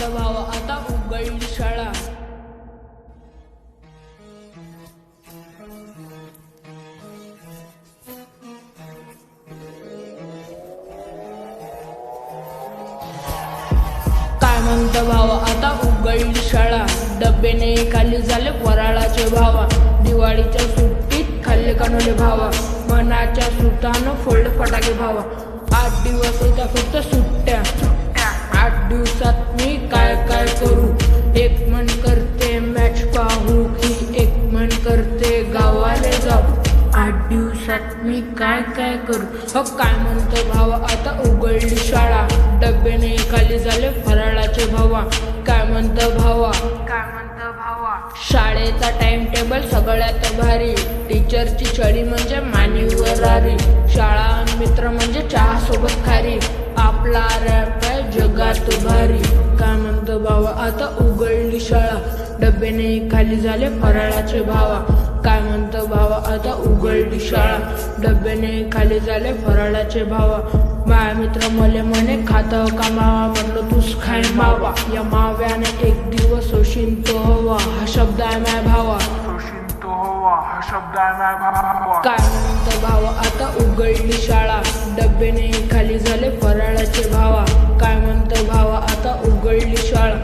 म्हणतो भावा आता उघडली शाळा. काय म्हणतो भावा आता उघडली शाळा. डब्याने खाली झाले फराळाचे भावा. दिवाळीच्या सुट्टीत खाल्ले कानोले भावा. मनाच्या सुतानं फोडले फटाके भावा. 8 दिवस होत्या फक्त सुट्ट्या. 8 दिवसात मी काय काय करू. एक मन करते मॅच पाहू की एक मन करते गावाला जाऊ. 8 दिवसात मी काय काय करू. हो काय म्हणतो भावा आता उघडली शाळा. डब्याने खाली झाले फराळाचे भावा. काय म्हणतो भावा, काय म्हणतो भावा. शाळेचा टाइम टेबल सगळ्यात भारी. टीचरची छडी म्हणजे मानीवर आरी. शाळा मित्र म्हणजे चहा सोबत खारी. आपला रॅप आहे जगात भारी. काय म्हणतो भावा आता उघडली शाळा. डब्याने खाली झाले फराळाचे भावा. काय म्हणतो भावा आता उघडली शाळा. डब्याने खाली झाले फराळाचे भावा. माझ्या मित्र मले म्हणे खातं का मावा. म्हणलं तूच खाय मावा. या माव्याने एक दिवस होशील तो हवा. हा शब्द आहे माझ्या भावा. काय म्हणतो भावा आता उघडली शाळा. डब्याने खाली झाले फराळाचे भावा. काय म्हणतो भावा आता उघडली शाळा.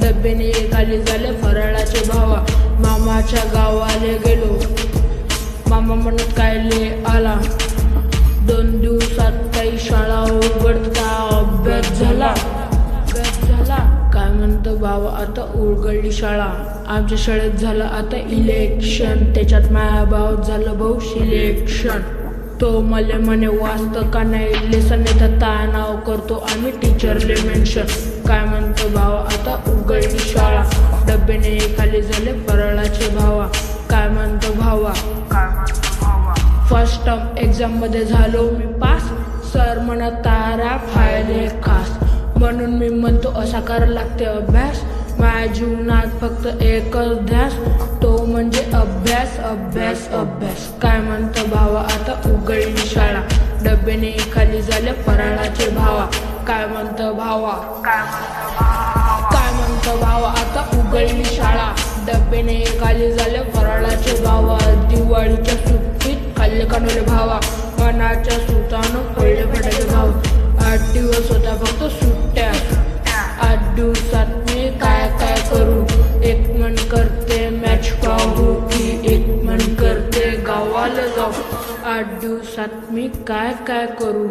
डब्याने खाली झाले फराळाचे भावा. मामाच्या गावाला गेलो. मामा म्हणत कायले आला. 2 दिवसात काही शाळा उघडता अभ्यास झाला. काय म्हणतो भावा आता उघडली शाळा. आमच्या शाळेत झालं आता इलेक्शन. त्याच्यात माझ्या भावात झालं भाऊ सिलेक्शन. तो मला म्हणे वाचतं का नाही लेसन. येतं नाव करतो आम्ही टीचरले मेन्शन. काय म्हणतो भावा आता उघडली शाळा. डब्याने खाली झाले फराळाचे भावा. काय म्हणतो भावा, फर्स्ट टर्म एक्झाम मध्ये झालो मी पास. सर म्हणत तारा फायले खास. म्हणून मी म्हणतो असा करायला लागते अभ्यास. माझ्या जीवनात फक्त एकच ध्यास. तो म्हणजे अभ्यास अभ्यास अभ्यास. काय म्हणतो भावा आता उघडली शाळा. डब्याने खाली झाले फराळाचे भावा. काय म्हणतो भावा, काय म्हणतो भावा आता उघडली शाळा. डब्याने खाली झाले फराळाचे भावा. दिवाळीच्या सुट्टीत खाल्ले कानोले भावा. मनाच्या सुतानं फोडले फटाके भाव. 8 दिवस होता फक्त सुट्ट्या. 8 दिवसात मी काय काय करू. एक मन करते मॅच पाहू की एक मन करते गावाला जाऊ. 8 दिवसात मी काय काय करू.